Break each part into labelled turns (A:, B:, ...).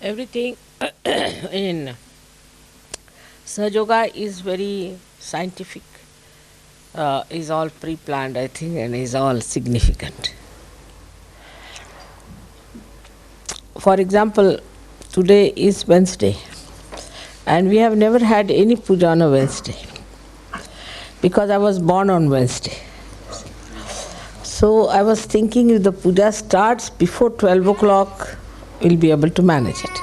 A: Everything in Sahajayoga is very scientific, is all pre-planned, I think, and is all significant. For example, today is Wednesday, and we have never had any puja on a Wednesday, because I was born on Wednesday. So I was thinking if the puja starts before 12 o'clock, we'll be able to manage it,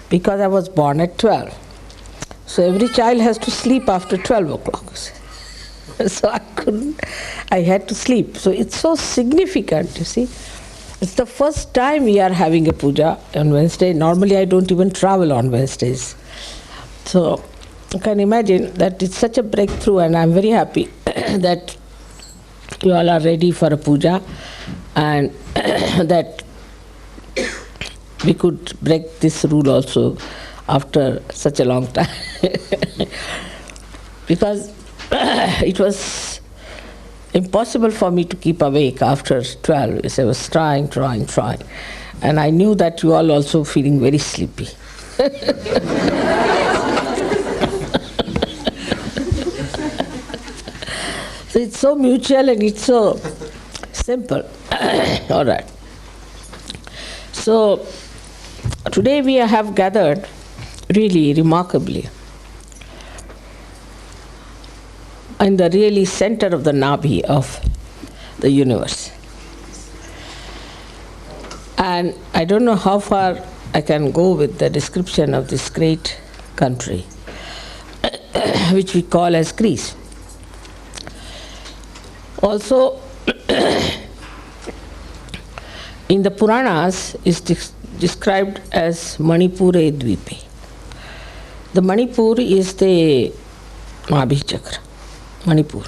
A: because I was born at 12. So every child has to sleep after 12 o'clock. So I had to sleep. So it's so significant, you see. It's the first time we are having a puja on Wednesday. Normally I don't even travel on Wednesdays. So you can imagine that it's such a breakthrough, and I'm very happy that you all are ready for a puja, and that we could break this rule also after such a long time. Because it was impossible for me to keep awake after 12. So I was trying. And I knew that you all also feeling very sleepy. So it's so mutual and it's so simple. All right. So today we have gathered really remarkably in the really center of the Nabhi of the universe. And I don't know how far I can go with the description of this great country, which we call as Greece. Also, in the Puranas is described as Manipure Dvipe. The Manipur is the Nabhi Chakra, Manipur.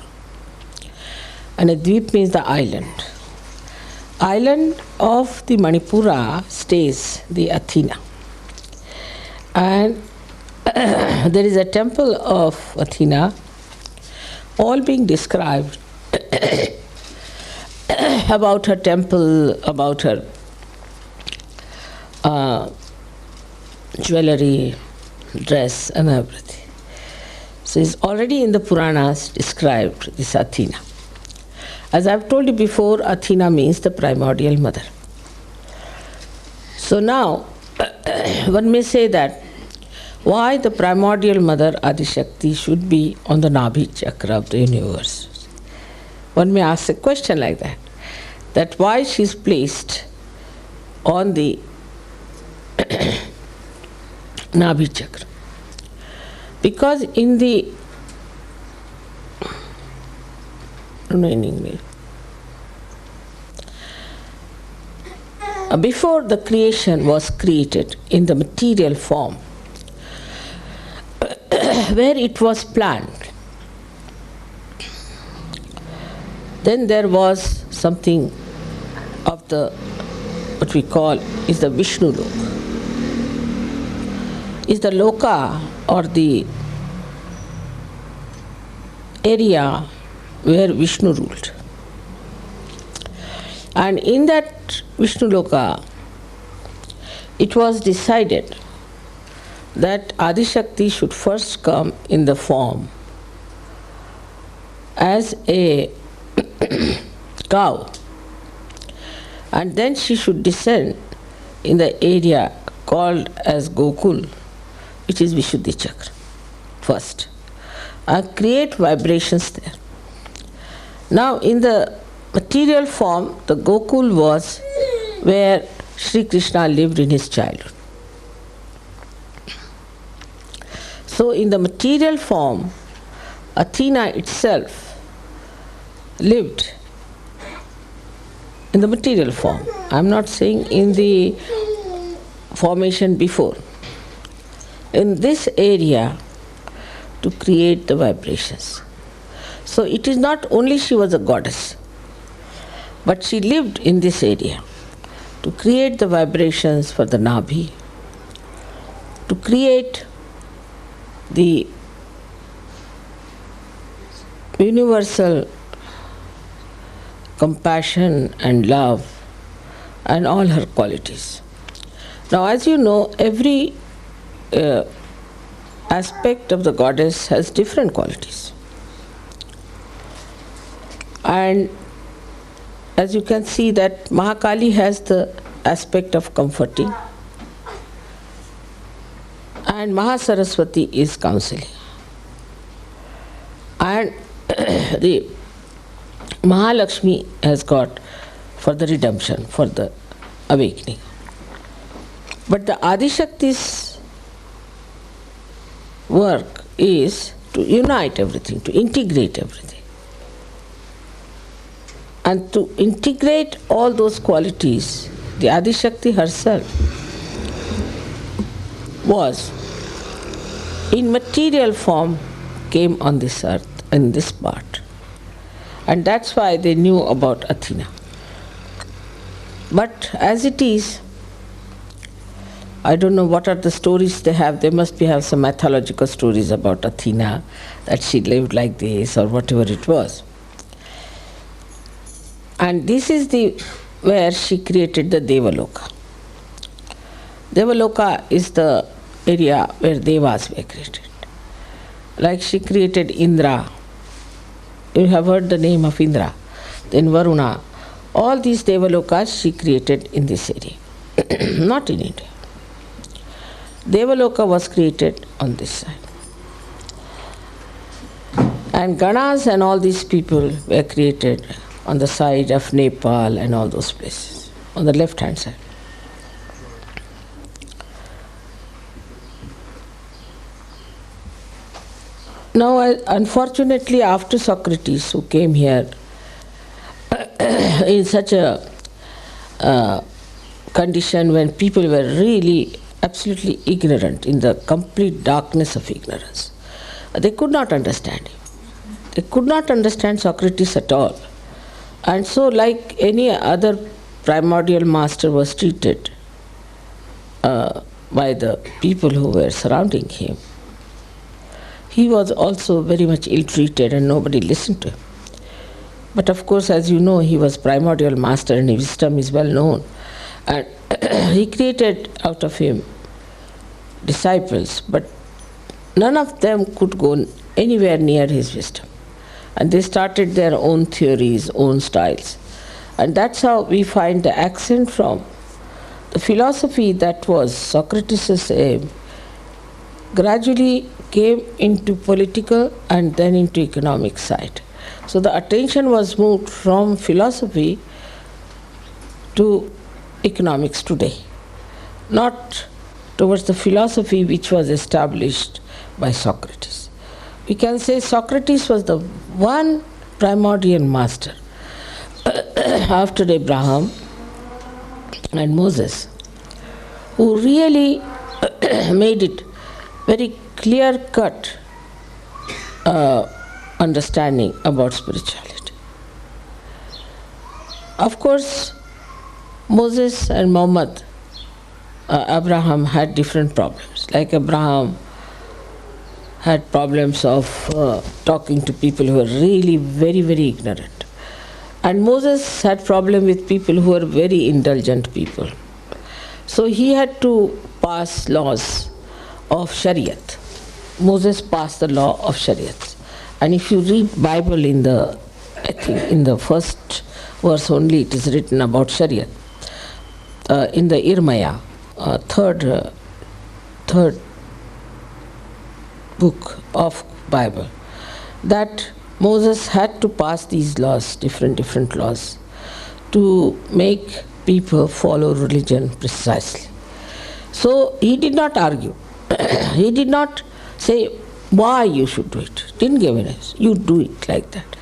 A: And a Dvip means the island. Island of the Manipura stays the Athena. And there is a temple of Athena, all being described about her temple, about her jewelry, dress and everything. So it's already in the Puranas described, this Athena. As I've told you before, Athena means the primordial mother. So now, one may say that why the primordial mother Adishakti should be on the Nabhi chakra of the universe. One may ask a question like that why she is placed on the Nabhi chakra. Because in the before the creation was created in the material form, where it was planned, then there was something of the, what we call is the Vishnu Loka. Is the Loka or the area where Vishnu ruled. And in that Vishnu Loka, it was decided that Adishakti should first come in the form as a cow, and then she should descend in the area called as Gokul, which is Vishuddhi Chakra, first, and create vibrations there. Now in the material form, the Gokul was where Sri Krishna lived in his childhood. So in the material form, Athena itself lived in the material form. I'm not saying in the formation before. In this area to create the vibrations. So it is not only she was a goddess, but she lived in this area to create the vibrations for the Nabhi, to create the universal compassion and love and all her qualities. Now, as you know, every aspect of the goddess has different qualities. And as you can see that Mahakali has the aspect of comforting, and Mahasaraswati is counseling. And the Mahalakshmi has got for the redemption, for the awakening. But the Adishakti's work is to unite everything, to integrate everything. And to integrate all those qualities, the Adishakti herself was in material form, came on this earth, in this part. And that's why they knew about Athena. But as it is, I don't know what are the stories they have. They must have some mythological stories about Athena, that she lived like this or whatever it was. And this is where she created the Devaloka. Devaloka is the area where Devas were created. Like she created Indra. You have heard the name of Indra. Then Varuna. All these Devalokas she created in this area, not in India. Devaloka was created on this side. And Ganas and all these people were created on the side of Nepal and all those places, on the left hand side. Now, unfortunately, after Socrates, who came here in such a condition when people were really absolutely ignorant, in the complete darkness of ignorance, they could not understand him. They could not understand Socrates at all. And so, like any other primordial master was treated by the people who were surrounding him, he was also very much ill-treated and nobody listened to him. But of course, as you know, he was primordial master and his wisdom is well known. And he created out of him disciples, but none of them could go anywhere near his wisdom. And they started their own theories, own styles. And that's how we find the accent from the philosophy that was Socrates' aim, gradually came into political and then into economic side. So the attention was moved from philosophy to economics today, not towards the philosophy which was established by Socrates. We can say Socrates was the one primordial master after Abraham and Moses, who really made it very clear-cut understanding about spirituality. Of course, Moses and Muhammad, Abraham had different problems. Like Abraham had problems of talking to people who were really very, very ignorant. And Moses had problem with people who were very indulgent people. So he had to pass laws of Shariat. Moses passed the law of Shariat. And if you read Bible in the, I think in the first verse only, it is written about Shariat. In the Irmaya, third book of Bible, that Moses had to pass these laws, different laws, to make people follow religion precisely. So he did not argue. He did not say why you should do it. Didn't give an answer. You do it like that.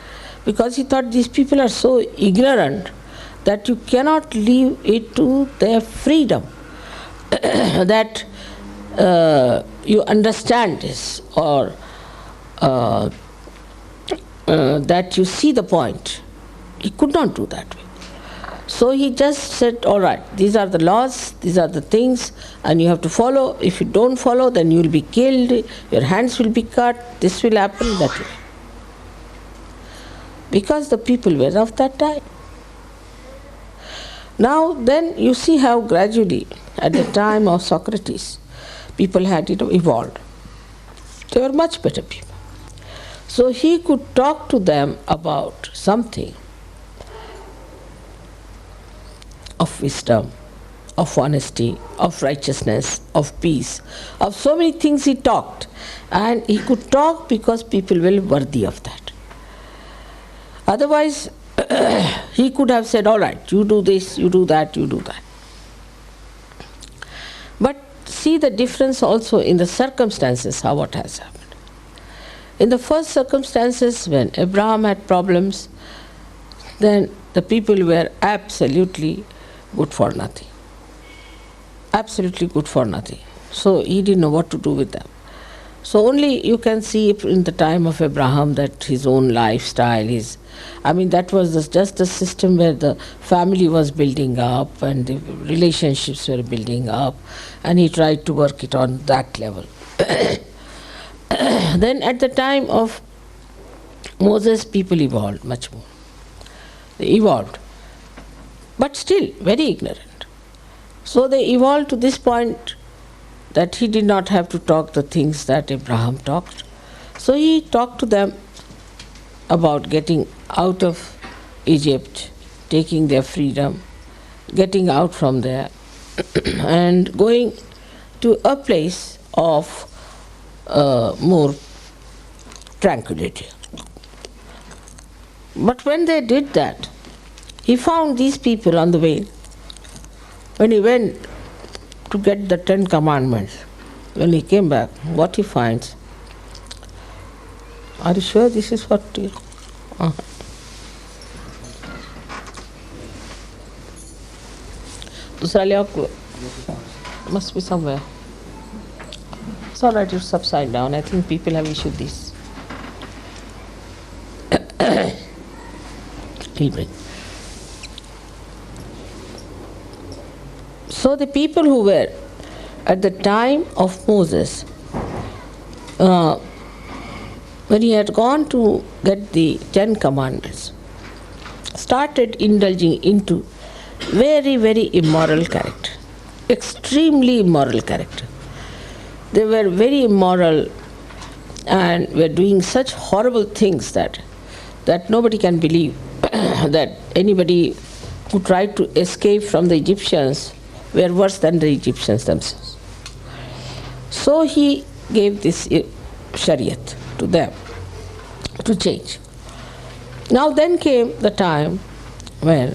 A: Because he thought these people are so ignorant that you cannot leave it to their freedom. That you understand this, or that you see the point. He could not do that way. So he just said, all right, these are the laws, these are the things, and you have to follow. If you don't follow, then you will be killed, your hands will be cut, this will happen, that will. Because the people were of that time. Now then you see how gradually at the time of Socrates, people had evolved. They were much better people. So he could talk to them about something of wisdom, of honesty, of righteousness, of peace, of so many things he talked. And he could talk because people were worthy of that. Otherwise, he could have said, all right, you do this, you do that, you do that. But see the difference also in the circumstances, how what has happened. In the first circumstances, when Abraham had problems, then the people were absolutely good for nothing. Absolutely good for nothing. So he didn't know what to do with them. So only you can see in the time of Abraham that his own lifestyle, that was just the system where the family was building up and the relationships were building up, and he tried to work it on that level. Then at the time of Moses, people evolved much more. They evolved, but still very ignorant. So they evolved to this point that he did not have to talk the things that Abraham talked. So he talked to them about getting out of Egypt, taking their freedom, getting out from there, and going to a place of more tranquility. But when they did that, he found these people on the way. When he went to get the 10 Commandments, when he came back, what he finds? Are you sure this is what you... Must be somewhere. It's all right, it's upside down. I think people have issued this. So the people who were at the time of Moses, when he had gone to get the 10 Commandments, started indulging into very, very immoral character, extremely immoral character. They were very immoral and were doing such horrible things that nobody can believe that anybody who tried to escape from the Egyptians were worse than the Egyptians themselves. So he gave this Shariat to them to change. Now then came the time when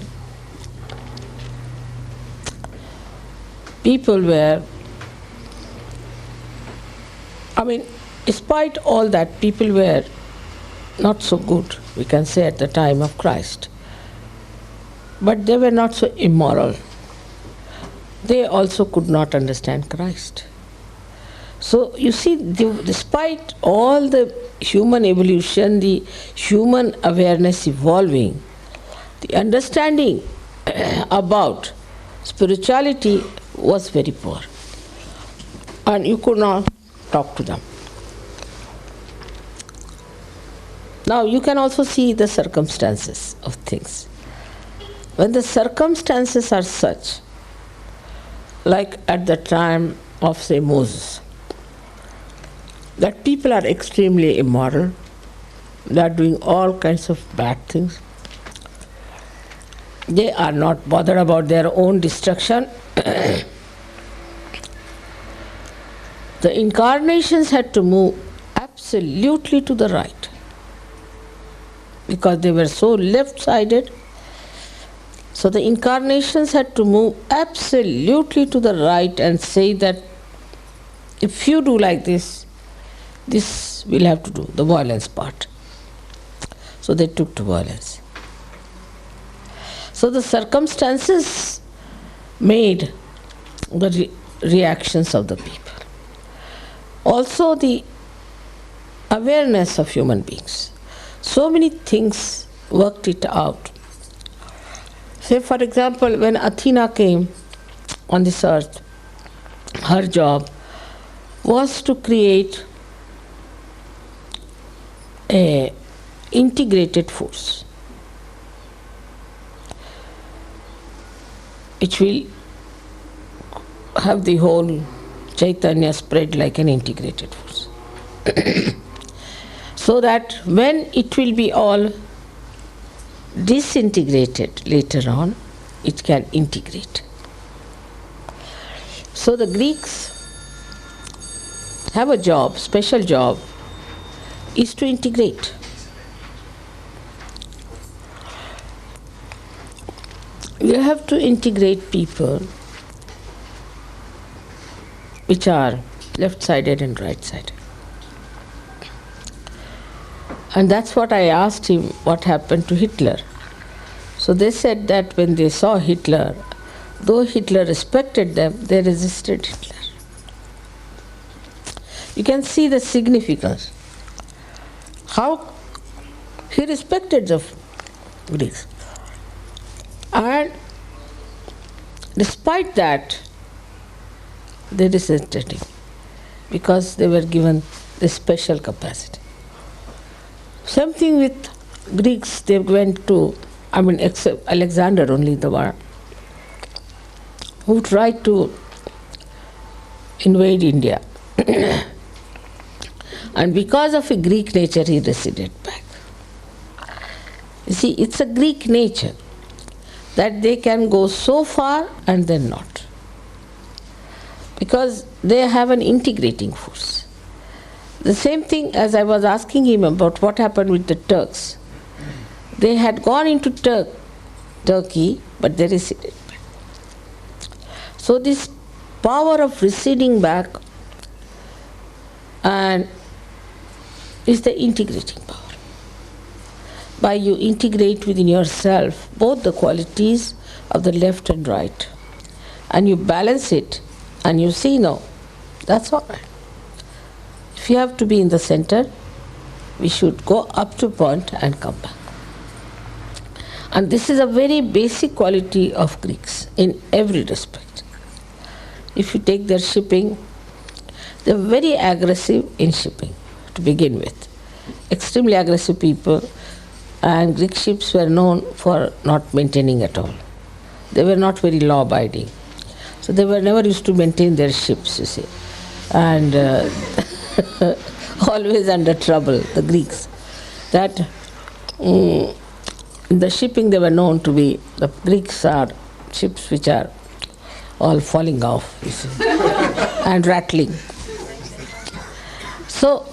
A: people were, despite all that, people were not so good, we can say, at the time of Christ. But they were not so immoral. They also could not understand Christ. So you see, despite all the human evolution, the human awareness evolving, the understanding about spirituality was very poor. And you could not talk to them. Now you can also see the circumstances of things. When the circumstances are such, like at the time of, say, Moses, that people are extremely immoral, they are doing all kinds of bad things, they are not bothered about their own destruction. The incarnations had to move absolutely to the right, because they were so left-sided. So the incarnations had to move absolutely to the right and say that if you do like this, this we'll have to do, the violence part. So they took to violence. So the circumstances made the reactions of the people. Also the awareness of human beings. So many things worked it out. Say, for example, when Athena came on this earth, her job was to create an integrated force which will have the whole Chaitanya spread like an integrated force. So that when it will be all disintegrated later on, it can integrate. So the Greeks have a job, special job, is to integrate. You have to integrate people which are left-sided and right-sided. And that's what I asked him, what happened to Hitler. So they said that when they saw Hitler, though Hitler respected them, they resisted Hitler. You can see the significance. How he respected the Greeks. And despite that, they resisted him because they were given this special capacity. Same thing with Greeks, they went to, except Alexander only the one who tried to invade India. And because of a Greek nature, he receded back. You see, it's a Greek nature that they can go so far and then not. Because they have an integrating force. The same thing as I was asking him about what happened with the Turks. They had gone into Turkey, but they receded back. So this power of receding back and is the integrating power. By you integrate within yourself both the qualities of the left and right, and you balance it, and you see, no, that's all right. If you have to be in the center, we should go up to a point and come back. And this is a very basic quality of Greeks in every respect. If you take their shipping, they're very aggressive in shipping to begin with. Extremely aggressive people, and Greek ships were known for not maintaining at all. They were not very law-abiding. So they were never used to maintain their ships, you see. And always under trouble, the Greeks. That in the shipping they were known to be, the Greeks are ships which are all falling off, you see, and rattling. So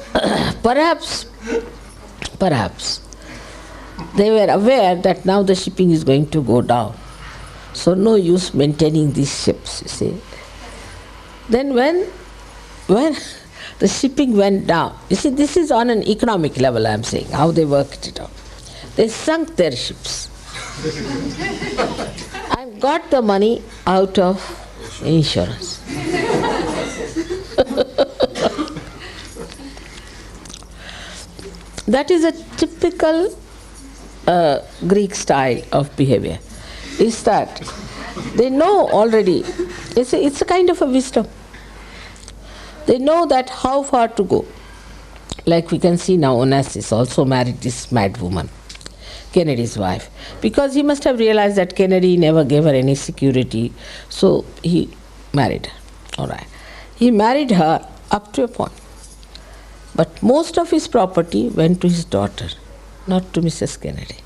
A: perhaps they were aware that now the shipping is going to go down. So no use maintaining these ships, you see. Then when the shipping went down, you see, this is on an economic level, I am saying, how they worked it out. They sunk their ships and got the money out of insurance. That is a typical Greek style of behavior. Is that they know already, it's a kind of a wisdom. They know that how far to go. Like we can see now, Onassis also married this mad woman, Kennedy's wife, because he must have realized that Kennedy never gave her any security, so he married her. All right. He married her up to a point. But most of his property went to his daughter, not to Mrs. Kennedy.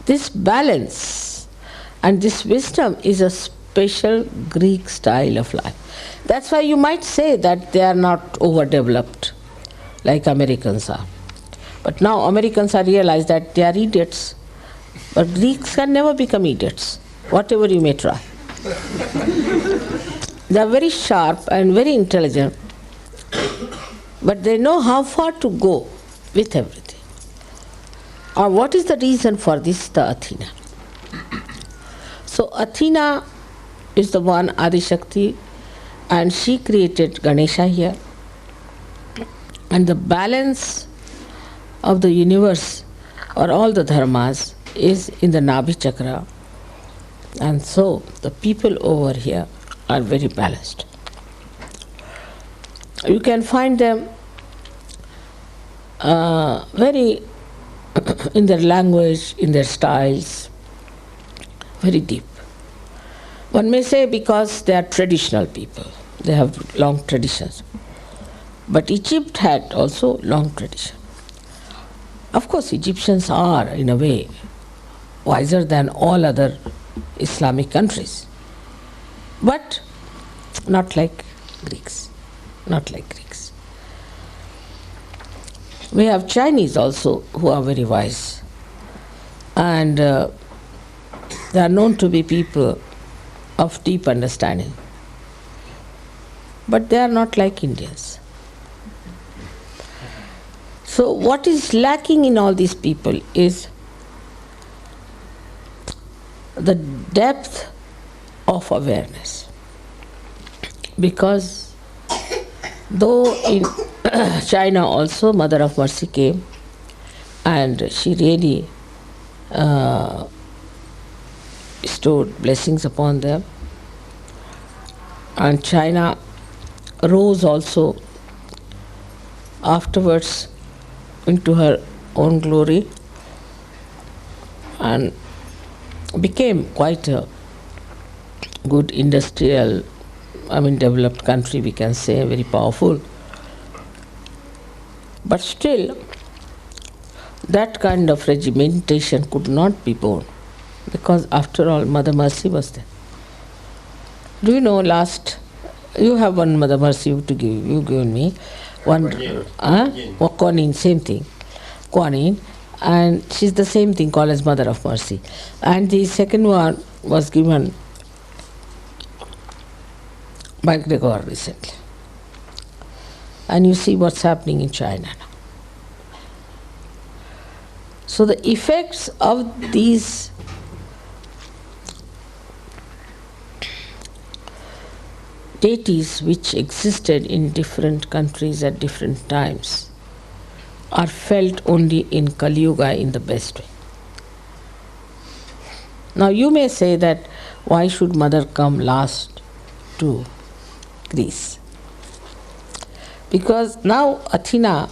A: This balance and this wisdom is a special Greek style of life. That's why you might say that they are not overdeveloped like Americans are. But now Americans are realized that they are idiots. But Greeks can never become idiots, whatever you may try. They are very sharp and very intelligent, but they know how far to go with everything. What is the reason for this? The Athena. So Athena is the one Adishakti, and she created Ganesha here. And the balance of the universe or all the dharmas is in the Nabhi chakra. And so the people over here are very balanced. You can find them very in their language, in their styles, very deep. One may say because they are traditional people, they have long traditions. But Egypt had also long tradition. Of course, Egyptians are, in a way, wiser than all other Islamic countries. But not like Greeks. Not like Greeks. We have Chinese also who are very wise. And they are known to be people of deep understanding. But they are not like Indians. So what is lacking in all these people is the depth of awareness. Because though in China also Mother of Mercy came and she really bestowed blessings upon them, and China rose also afterwards into her own glory and became quite a good industrial, developed country, we can say, very powerful. But still, that kind of regimentation could not be borne, because after all, Mother Mercy was there. Do you know, you have one Mother Mercy to give, you given me, one, Kuan Yin, same thing, Kuan Yin, and she's the same thing called as Mother of Mercy. And the second one was given by Gregor recently. And you see what's happening in China now. So the effects of these deities which existed in different countries at different times are felt only in Kali Yuga in the best way. Now you may say that why should Mother come last to Greece? Because now Athena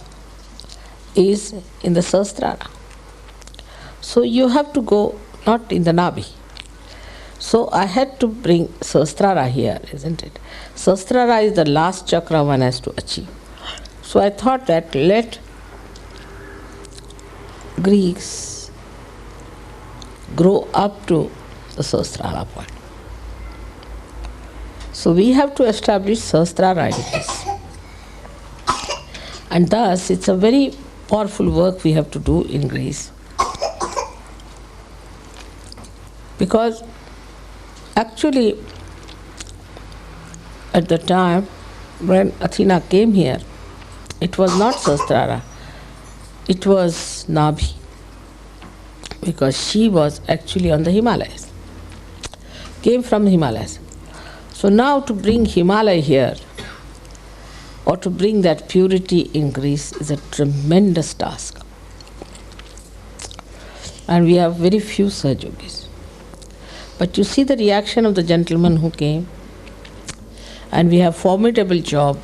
A: is in the Sahasrara. So you have to go not in the Nabi. So I had to bring Sahasrara here, isn't it? Sahasrara is the last chakra one has to achieve. So I thought that let Greeks grow up to the Sahasrara point. So we have to establish Sahasrara in this. And thus it's a very powerful work we have to do in Greece. Because actually, at the time when Athena came here, it was not Sahasrara, it was Nabhi, because she was actually on the Himalayas, came from the Himalayas. So now to bring Himalaya here, or to bring that purity in Greece, is a tremendous task. And we have very few Sahajogis. But you see the reaction of the gentleman who came, and we have formidable job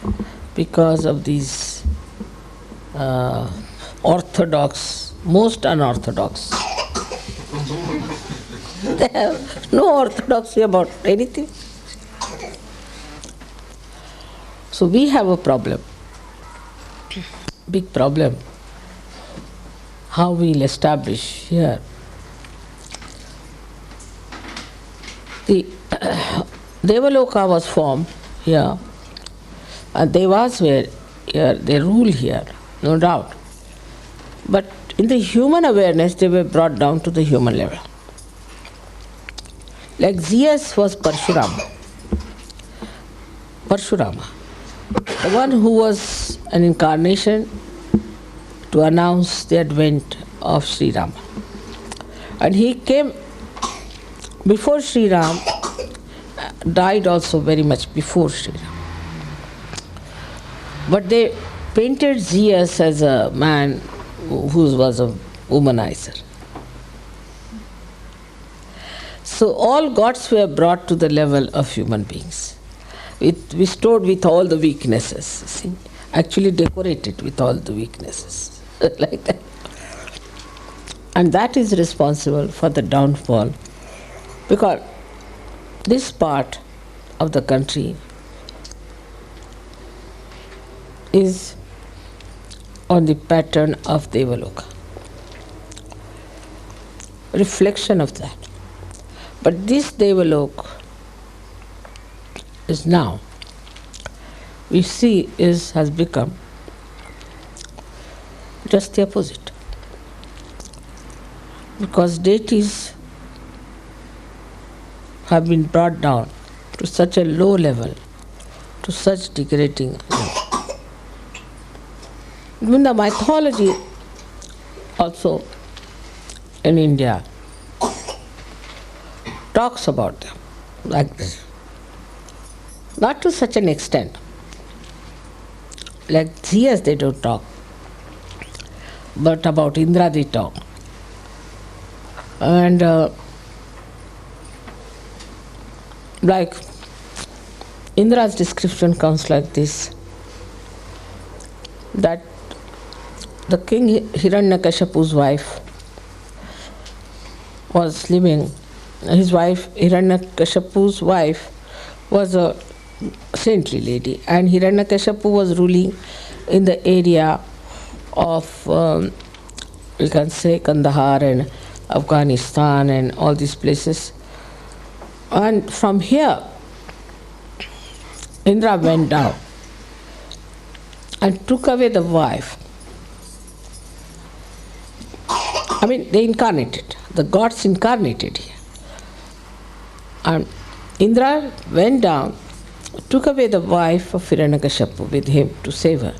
A: because of these orthodox, most unorthodox. They have no orthodoxy about anything. So we have a problem, big problem, how we'll establish here. The Devaloka was formed here, and Devas were here, they rule here, no doubt. But in the human awareness, they were brought down to the human level. Like Zeus was Parshurama, the one who was an incarnation to announce the advent of Sri Rama. And he came before Sri Ram, died also very much before Sri Ram. But they painted Zeus as a man who was a womanizer. So all gods were brought to the level of human beings, restored with all the weaknesses, see? Actually decorated with all the weaknesses, like that. And that is responsible for the downfall, because this part of the country is on the pattern of Devaloka, reflection of that. But this Devalok is now, we see, has become just the opposite. Because deities have been brought down to such a low level, to such degrading level. Even the mythology also in India talks about them like this. Not to such an extent. Like Zeus they don't talk, but about Indra they talk. And like Indra's description comes like this, that the king Hiranyakashipu's wife was living, his wife, Hiranyakashipu's wife, was a saintly lady, and Hiranyakashipu was ruling in the area of, we can say, Kandahar and Afghanistan and all these places. And from here, Indra went down and took away the wife. I mean, they incarnated, the gods incarnated here. And Indra went down, took away the wife of Hiranyakashipu with him to save her.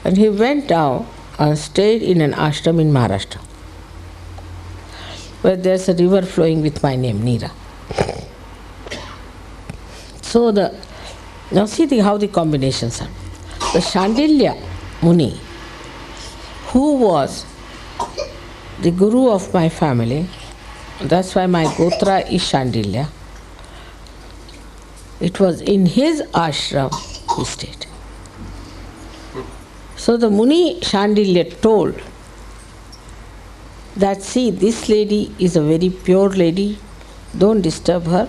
A: And he went down and stayed in an ashram in Maharashtra, where there's a river flowing with my name, Neera. So now see how the combinations are. The Shandilya Muni, who was the guru of my family, that's why my Gotra is Shandilya. It was in his ashram he stayed. So the Muni Shandilya told that, see, this lady is a very pure lady, don't disturb her,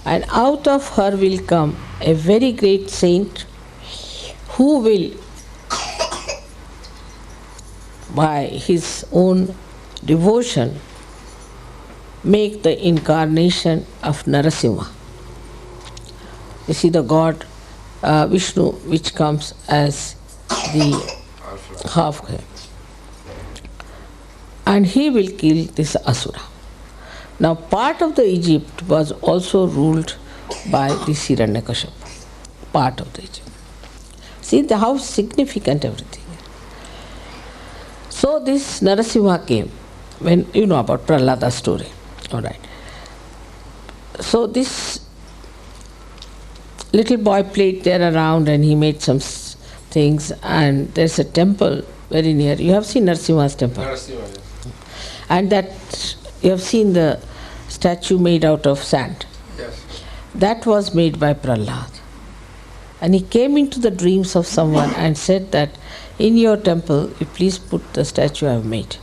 A: and out of her will come a very great saint who will, by his own devotion, make the incarnation of Narasimha. You see the god Vishnu, which comes as the half. And he will kill this Asura. Now part of the Egypt was also ruled by the Hiranyakashipu. Part of the Egypt. See how significant everything is. So this Narasimha came, when you know about Prahlada's story. Alright. So this little boy played there around and he made some things, and there's a temple very near. You have seen Narasimha's temple? Narasimha, yes. And that you have seen the statue made out of sand.
B: Yes.
A: That was made by Prahlad. And he came into the dreams of someone and said that in your temple, you please put the statue I have made.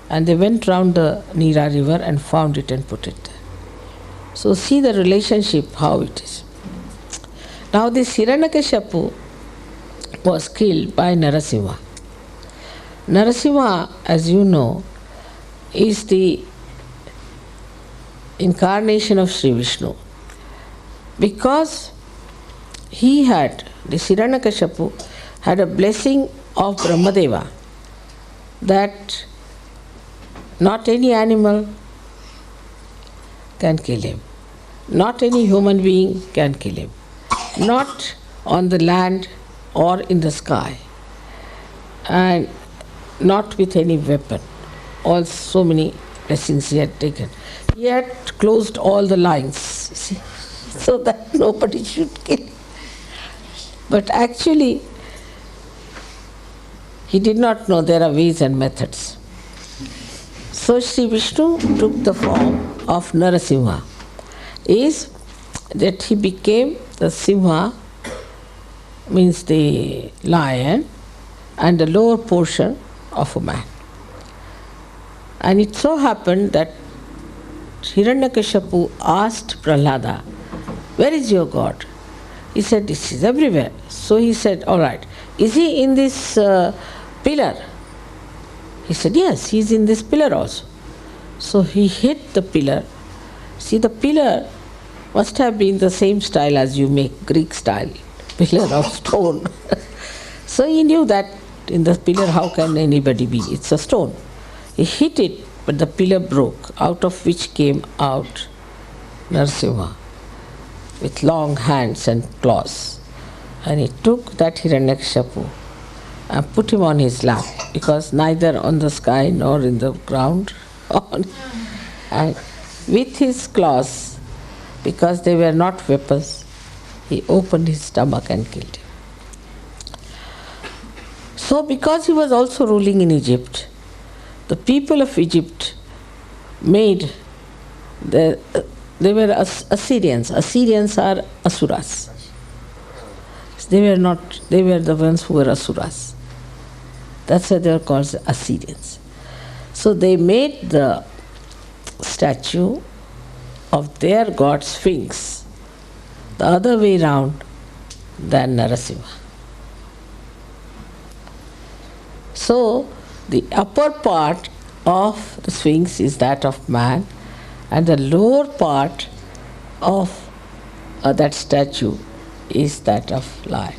A: And they went round the Neera river and found it and put it there. So see the relationship, how it is. Now this Hiranyakashipu was killed by Narasimha. Narasimha, as you know, is the incarnation of Sri Vishnu. Because he had, this Hiranyakashipu had a blessing of Brahmadeva that not any animal can kill him, not any human being can kill him, not on the land or in the sky, and not with any weapon. All so many blessings he had taken. He had closed all the lines, see, so that nobody should kill him. But actually, he did not know there are ways and methods. So Sri Vishnu took the form of Narasimha, is that he became the Simha, means the lion, and the lower portion of a man. And it so happened that Hiranyakashipu asked Prahlada, "Where is your God?" He said, "This is everywhere." So he said, "All right, is he in this pillar?" He said, "Yes, he is in this pillar also." So he hit the pillar. See, the pillar must have been the same style as you make Greek style, pillar of stone. So he knew that in the pillar, how can anybody be? It's a stone. He hit it, but the pillar broke, out of which came out Narasimha with long hands and claws. And he took that Hiranyakashipu and put him on his lap, because neither on the sky nor in the ground. And with his claws, because they were not weapons, he opened his stomach and killed him. So because he was also ruling in Egypt, the people of Egypt made they were Assyrians. Assyrians are Asuras. They were the ones who were Asuras. That's why they were called Assyrians. So they made the statue of their god Sphinx the other way round than Narasimha. So the upper part of the Sphinx is that of man, and the lower part of that statue is that of lion.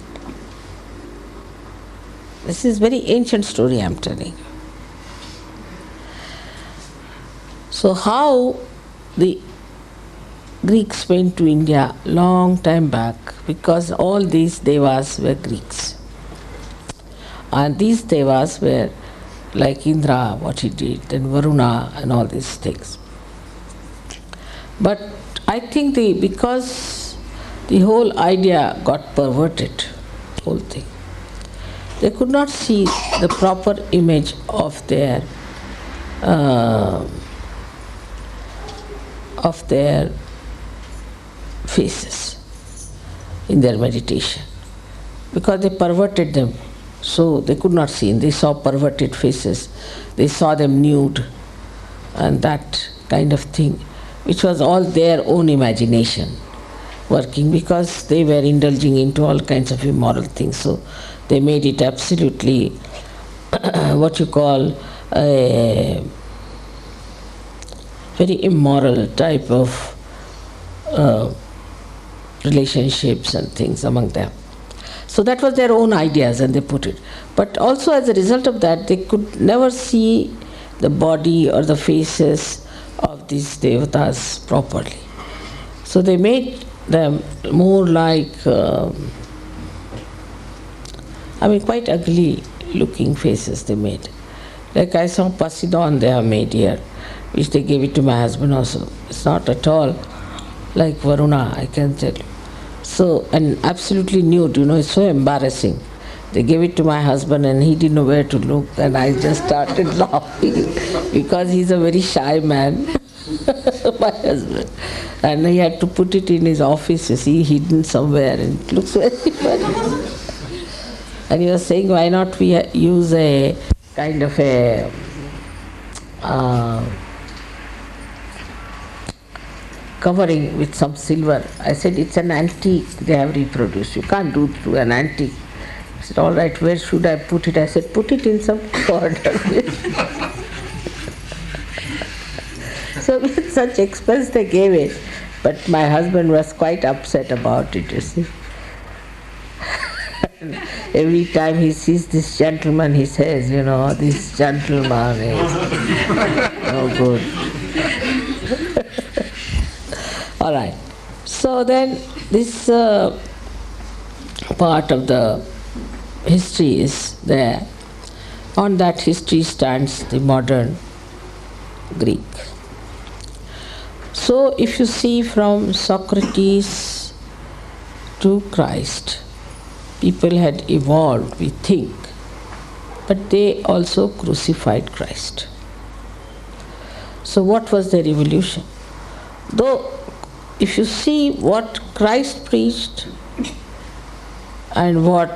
A: This is very ancient story I am telling you. So how the Greeks went to India long time back, because all these devas were Greeks. And these devas were like Indra, what he did, and Varuna and all these things. But I think because the whole idea got perverted, whole thing, they could not see the proper image of their faces in their meditation, because they perverted them, so they could not see. They saw perverted faces, they saw them nude and that kind of thing, which was all their own imagination working, because they were indulging into all kinds of immoral things. So they made it absolutely what you call a very immoral type of relationships and things among them. So that was their own ideas, and they put it. But also as a result of that, they could never see the body or the faces of these devatas properly. So they made them more like, quite ugly looking faces they made. Like I saw Poseidon they have made here, which they gave it to my husband also. It's not at all like Varuna, I can tell you. So, and absolutely nude, it's so embarrassing. They gave it to my husband and he didn't know where to look, and I just started laughing because he's a very shy man, my husband. And he had to put it in his office, hidden somewhere, and it looks very funny. And he was saying, why not we use a kind of a covering with some silver. I said, it's an antique they have reproduced. You can't do through an antique. He said, all right, where should I put it? I said, put it in some corner. So with such expense they gave it. But my husband was quite upset about it, you see. Every time he sees this gentleman, he says, this gentleman is no good. All right. So then this part of the history is there. On that history stands the modern Greek. So if you see from Socrates to Christ, people had evolved, we think, but they also crucified Christ. So what was their evolution? Though if you see what Christ preached and what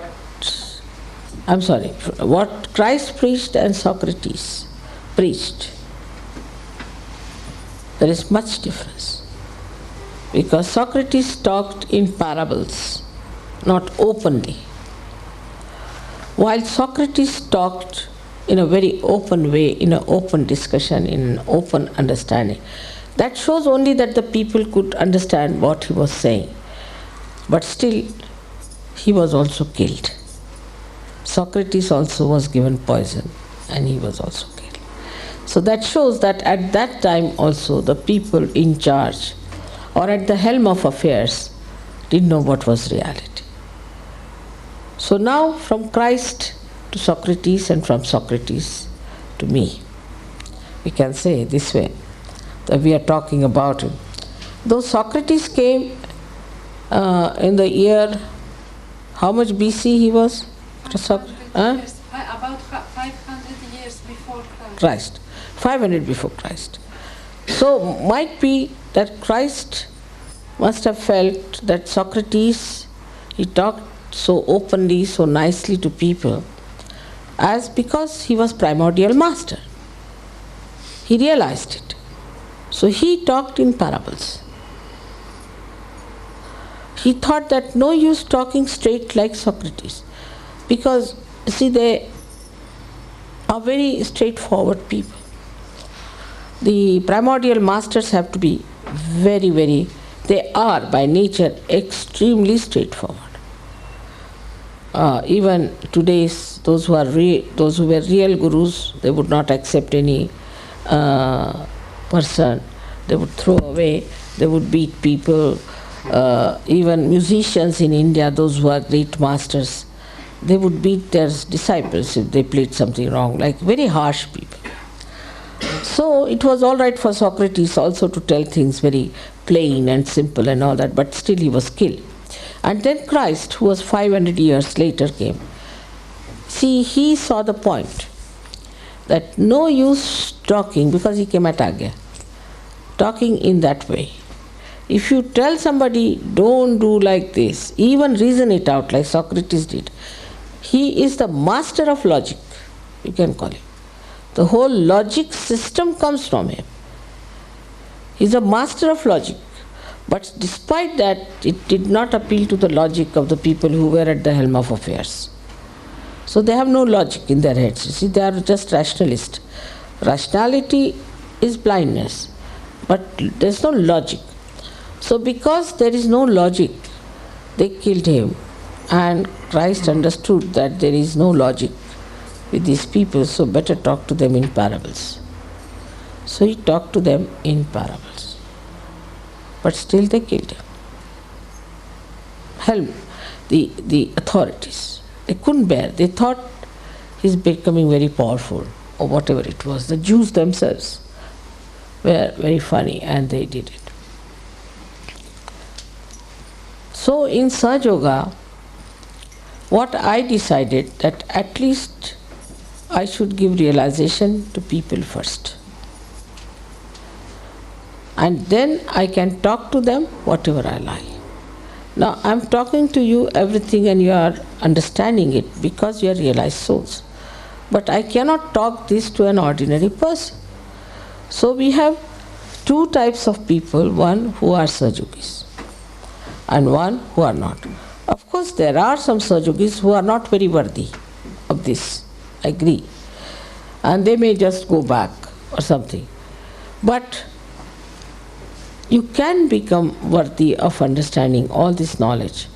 A: Christ preached and Socrates preached, There is much difference. Because Socrates talked in parables, not openly. While Socrates talked in a very open way, in an open discussion, in an open understanding, that shows only that the people could understand what he was saying. But still, he was also killed. Socrates also was given poison, and he was also killed. So that shows that at that time also the people in charge or at the helm of affairs didn't know what was reality. So now from Christ to Socrates and from Socrates to me, we can say this way, that we are talking about him. Though Socrates came in the year, how much BC he was?
B: About 500 years before
A: Christ. 500 before Christ. So might be that Christ must have felt that Socrates, he talked so openly, so nicely to people, as because he was primordial master. He realized it. So he talked in parables. He thought that no use talking straight like Socrates, because see, they are very straightforward people. The primordial masters have to be very, they are by nature extremely straightforward. Even today's those who were real gurus, they would not accept any person. They would throw away. They would beat people. Even musicians in India, those who are great masters, they would beat their disciples if they played something wrong, like very harsh people. So it was all right for Socrates also to tell things very plain and simple and all that, but still he was killed. And then Christ, who was 500 years later, came. See, he saw the point that no use talking, because he came at Agya, talking in that way. If you tell somebody, don't do like this, even reason it out like Socrates did, he is the master of logic, you can call him. The whole logic system comes from him. He is a master of logic. But despite that, it did not appeal to the logic of the people who were at the helm of affairs. So they have no logic in their heads. You see, they are just rationalists. Rationality is blindness, but there is no logic. So because there is no logic, they killed him. And Christ understood that there is no logic with these people, so better talk to them in parables. So he talked to them in parables. But still they killed him. Helm, the authorities, they couldn't bear. They thought he's becoming very powerful, or whatever it was. The Jews themselves were very funny, and they did it. So in Sahaja Yoga, what I decided that at least I should give realization to people first. And then I can talk to them whatever I like. Now I am talking to you everything and you are understanding it because you are realized souls. But I cannot talk this to an ordinary person. So we have two types of people, one who are Sahajogis and one who are not. Of course there are some Sahajogis who are not very worthy of this, I agree. And they may just go back or something. But you can become worthy of understanding all this knowledge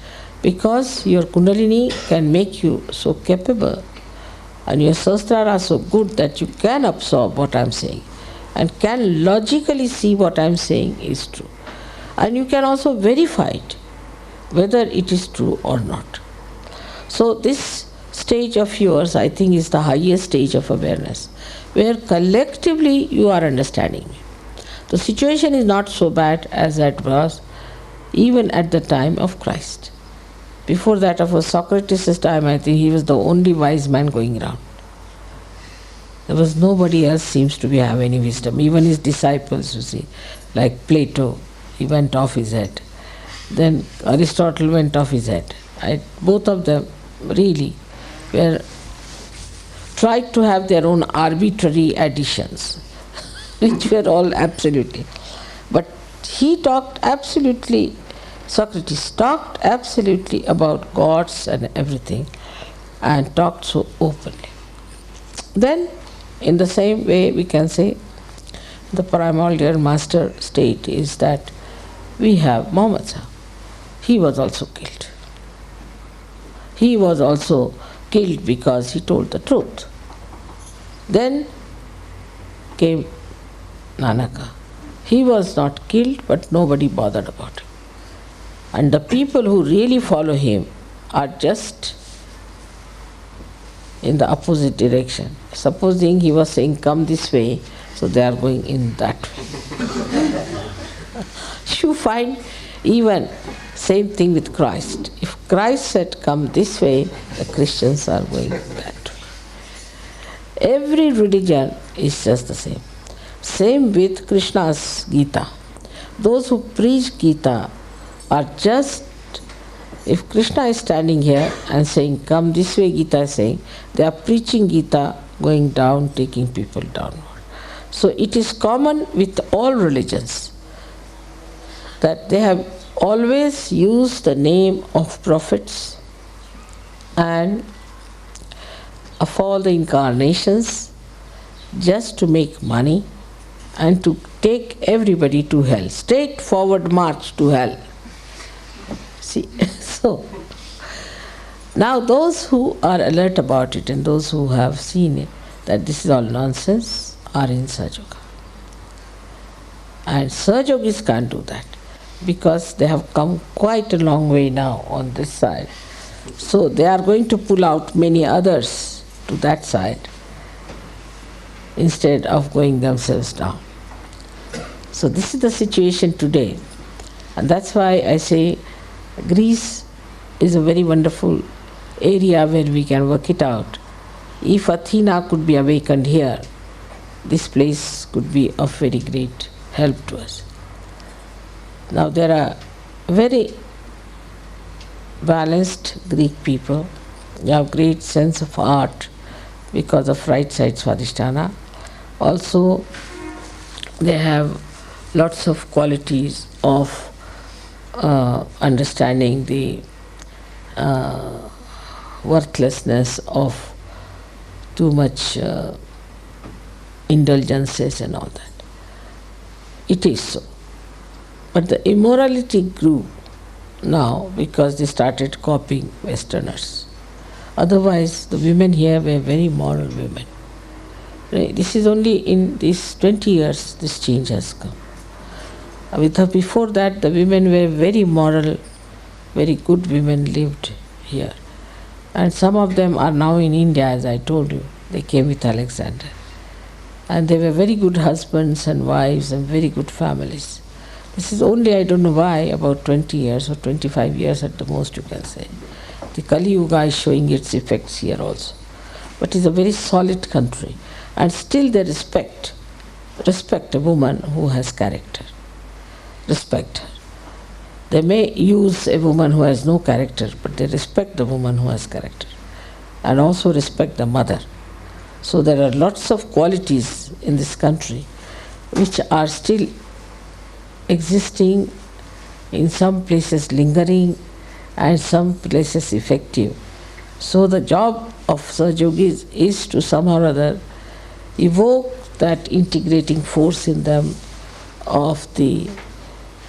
A: because your Kundalini can make you so capable and your Sahasrara are so good that you can absorb what I am saying and can logically see what I am saying is true. And you can also verify it, whether it is true or not. So this stage of yours, I think, is the highest stage of awareness, where collectively you are understanding me. The situation is not so bad as that was even at the time of Christ. Before that, of Socrates' time, I think he was the only wise man going around. There was nobody else seems to have any wisdom. Even his disciples, you see, like Plato, he went off his head. Then Aristotle went off his head. Both of them really were tried to have their own arbitrary additions, which were all absolutely. But Socrates talked absolutely about gods and everything, and talked so openly. Then, in the same way, we can say the primordial master state is that we have Muhammad Sahib. He was also killed. He was also killed because he told the truth. Then came Nanaka. He was not killed, but nobody bothered about him. And the people who really follow him are just in the opposite direction. Supposing he was saying, come this way, so they are going in that way. You find even same thing with Christ. If Christ said, come this way, the Christians are going that way. Every religion is just the same. Same with Krishna's Gita. Those who preach Gita are just, if Krishna is standing here and saying, come this way, Gita is saying, they are preaching Gita, going down, taking people downward. So it is common with all religions that they have always used the name of prophets and of all the incarnations just to make money and to take everybody to hell. Straightforward march to hell. See, so now those who are alert about it and those who have seen it, that this is all nonsense, are in Sahajayoga. And Sahajayogis can't do that because they have come quite a long way now on this side. So they are going to pull out many others to that side instead of going themselves down. So this is the situation today. And that's why I say Greece is a very wonderful area where we can work it out. If Athena could be awakened here, this place could be of very great help to us. Now there are very balanced Greek people. They have great sense of art because of right side Swadhisthana. Also, they have lots of qualities of understanding the worthlessness of too much indulgences and all that. It is so. But the immorality grew now because they started copying Westerners. Otherwise, the women here were very moral women. This is only in these 20 years this change has come. Before that, the women were very moral, very good women lived here. And some of them are now in India, as I told you. They came with Alexander. And they were very good husbands and wives and very good families. This is only, I don't know why, about 20 years or 25 years at the most you can say. The Kali Yuga is showing its effects here also. But it's a very solid country. And still they respect a woman who has character. Respect her. They may use a woman who has no character, but they respect the woman who has character. And also respect the mother. So there are lots of qualities in this country which are still existing, in some places lingering, and some places effective. So the job of Sahajayogis is to somehow or other evoke that integrating force in them of the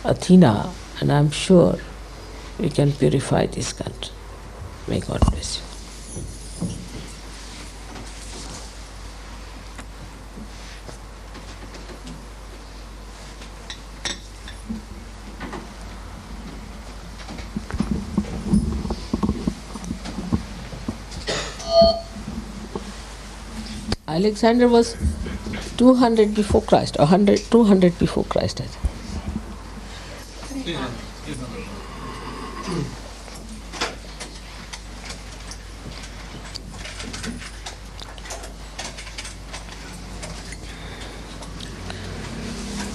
A: Athena, and I'm sure we can purify this country. May God bless you. Alexander was 200 before Christ, or 200 before Christ, I think.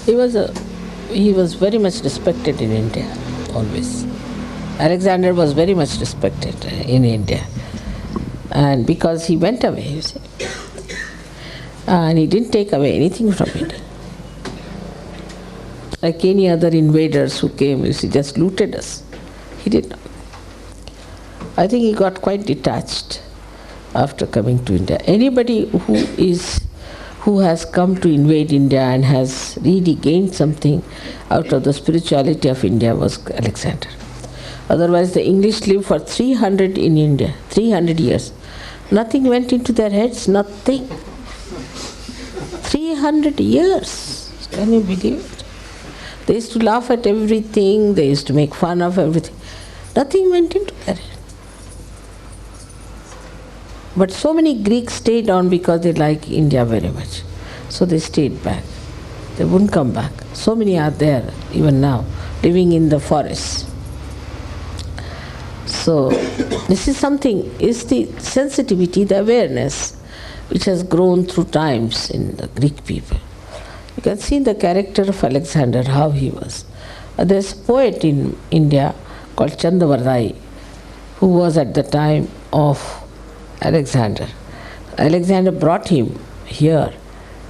A: He was very much respected in India, always. Alexander was very much respected in India. And because he went away, you see. And he didn't take away anything from it. like any other invaders who came, he just looted us. He did not. I think he got quite detached after coming to India. Anybody who has come to invade India and has really gained something out of the spirituality of India was Alexander. Otherwise, the English lived for 300 in India, 300 years. Nothing went into their heads, nothing. 300 years. Can you believe it? They used to laugh at everything, they used to make fun of everything. Nothing went into their head. But so many Greeks stayed on because they like India very much. So they stayed back. They wouldn't come back. So many are there, even now, living in the forests. So this is something, is the sensitivity, the awareness, which has grown through times in the Greek people. You can see the character of Alexander, how he was. There's a poet in India called Chandavardai, who was at the time of Alexander. Alexander brought him here,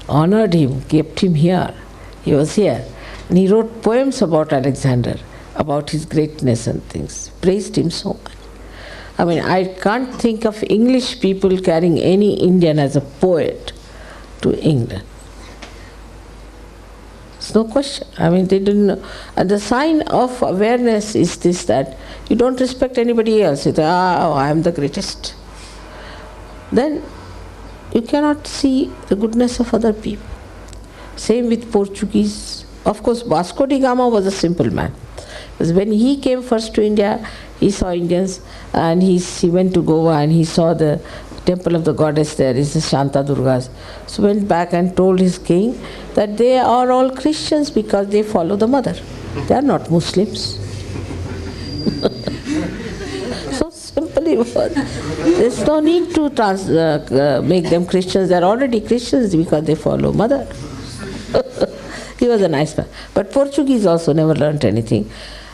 A: honored him, kept him here. He was here. And he wrote poems about Alexander, about his greatness and things. Praised him so much. I mean, I can't think of English people carrying any Indian as a poet to England. It's no question. I mean, they didn't know. And the sign of awareness is this, that you don't respect anybody else. You say, I am the greatest. Then you cannot see the goodness of other people. Same with Portuguese. Of course, Vasco da Gama was a simple man. Because when he came first to India, he saw Indians, and he went to Goa and he saw the temple of the goddess there, is the Shanta Durgas. So went back and told his king that they are all Christians because they follow the mother. They are not Muslims. So simple it was. There's no need to make them Christians. They are already Christians because they follow mother. He was a nice man. But Portuguese also never learnt anything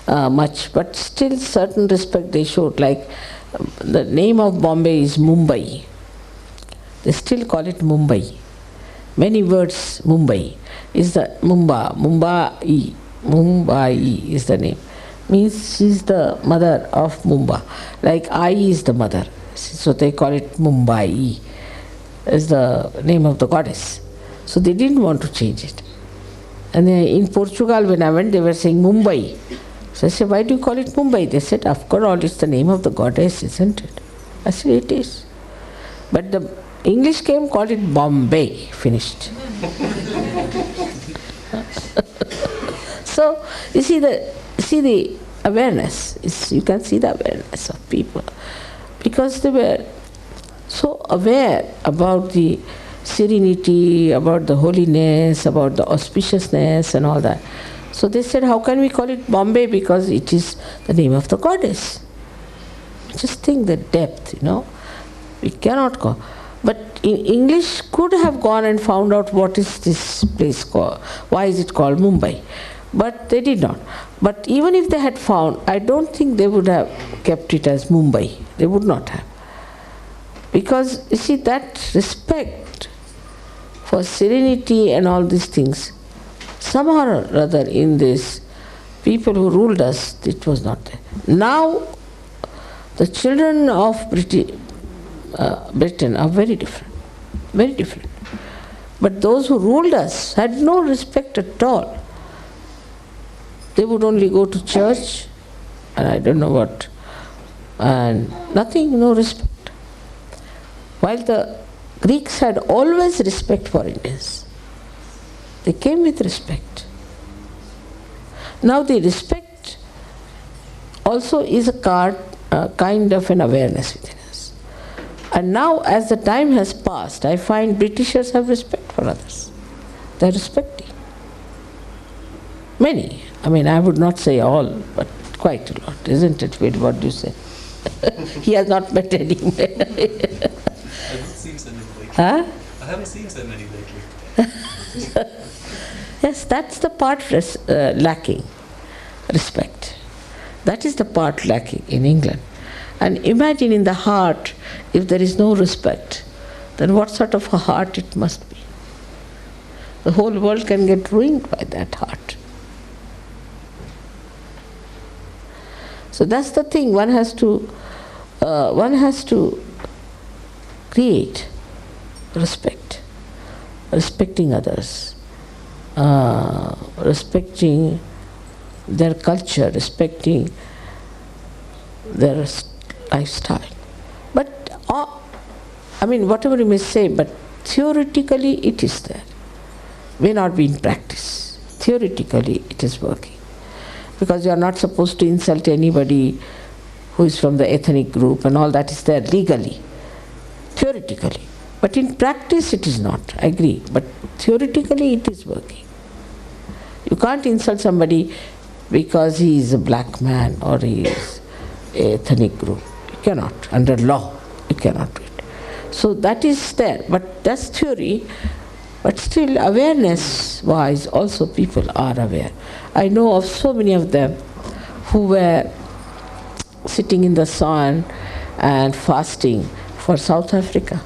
A: much. But still certain respect they showed. Like the name of Bombay is Mumbai. They still call it Mumbai. Many words Mumbai. Is the Mumbai is the name. Means she's the mother of Mumba. Like I is the mother. So they call it Mumbai. Is the name of the goddess. So they didn't want to change it. And in Portugal, when I went, they were saying Mumbai. So I said, why do you call it Mumbai? They said, after all, it's the name of the goddess, isn't it? I said, it is. But the English came, called it Bombay. Finished. So you see the awareness. You can see the awareness of people, because they were so aware about the serenity, about the holiness, about the auspiciousness and all that. So they said, how can we call it Bombay? Because it is the name of the goddess. Just think the depth, We cannot go. But in English could have gone and found out what is this place called, why is it called Mumbai. But they did not. But even if they had found, I don't think they would have kept it as Mumbai. They would not have. Because you see, that respect for serenity and all these things, somehow or other in this, people who ruled us, it was not there. Now, the children of Britain are very different. Very different. But those who ruled us had no respect at all. They would only go to church, and I don't know what, and nothing, no respect. While the Greeks had always respect for Indians. They came with respect. Now the respect also is a kind of an awareness within us. And now as the time has passed, I find Britishers have respect for others. They are respecting. Many. I mean, I would not say all, but quite a lot, isn't it? Wait, what do you say? He has not met anyone.
C: I haven't seen so many lately.
A: Huh?
C: I haven't seen so many lately.
A: Yes, that's the part lacking, respect. That is the part lacking in England. And imagine in the heart, if there is no respect, then what sort of a heart it must be. The whole world can get ruined by that heart. So that's the thing, one has to create respect, respecting others, respecting their culture, respecting their lifestyle. But whatever you may say, but theoretically it is there. May not be in practice. Theoretically it is working. Because you are not supposed to insult anybody who is from the ethnic group, and all that is there legally, theoretically. But in practice it is not, I agree. But theoretically it is working. You can't insult somebody because he is a black man or he is an ethnic group. You cannot. Under law, you cannot do it. So that is there. But that's theory. But still, awareness-wise, also people are aware. I know of so many of them who were sitting in the sun and fasting for South Africa.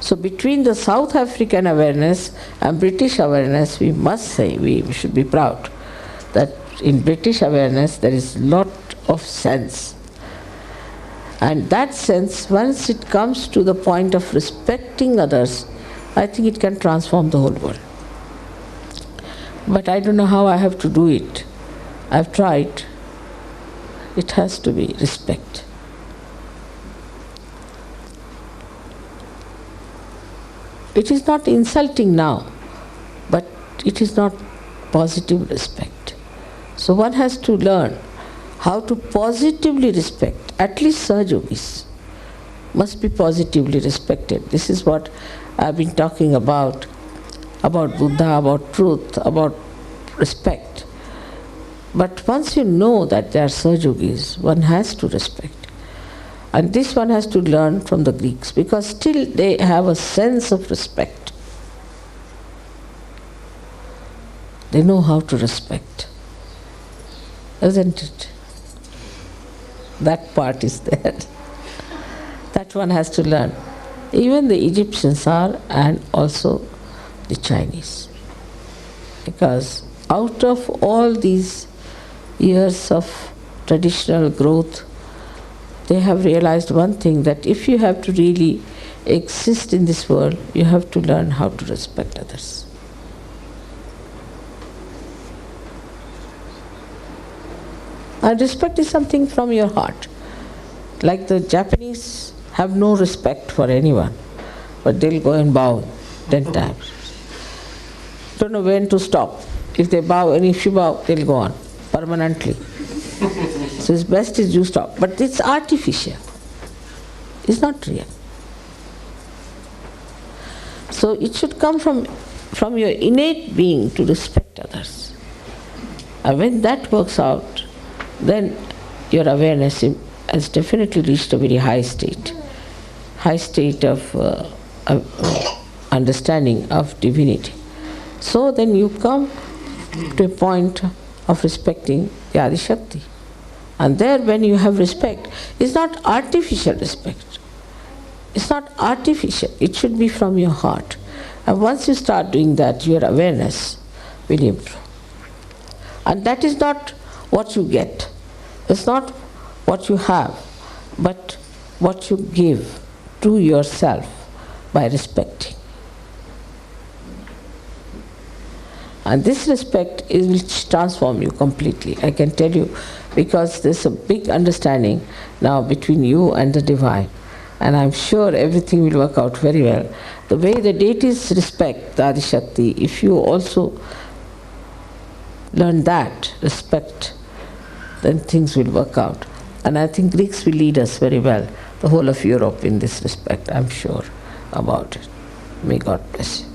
A: So between the South African awareness and British awareness, we must say, we should be proud that in British awareness there is a lot of sense. And that sense, once it comes to the point of respecting others, I think it can transform the whole world. But I don't know how I have to do it. I've tried. It has to be respect. It is not insulting now, but it is not positive respect. So one has to learn how to positively respect. At least Sahajogis must be positively respected. This is what I've been talking about Buddha, about truth, about respect. But once you know that they are Sahajogis, one has to respect. And this one has to learn from the Greeks, because still they have a sense of respect. They know how to respect. Isn't it? That part is there. That one has to learn. Even the Egyptians are, and also the Chinese. Because out of all these years of traditional growth, they have realized one thing, that if you have to really exist in this world, you have to learn how to respect others. And respect is something from your heart. Like the Japanese have no respect for anyone, but they'll go and bow 10 times. Don't know when to stop. If they bow, and if you bow, they'll go on permanently. So it's best is you stop. But it's artificial. It's not real. So it should come from your innate being to respect others. And when that works out, then your awareness has definitely reached a very high state of understanding of divinity. So then you come to a point of respecting the Adi Shakti. And there, when you have respect, it's not artificial respect. It's not artificial. It should be from your heart. And once you start doing that, your awareness will improve. And that is not what you get. It's not what you have, but what you give to yourself by respecting. And this respect will transform you completely, I can tell you, because there's a big understanding now between you and the Divine. And I'm sure everything will work out very well. The way the deities respect the Adi Shakti, if you also learn that respect, then things will work out. And I think Greeks will lead us very well, the whole of Europe, in this respect. I'm sure about it. May God bless you.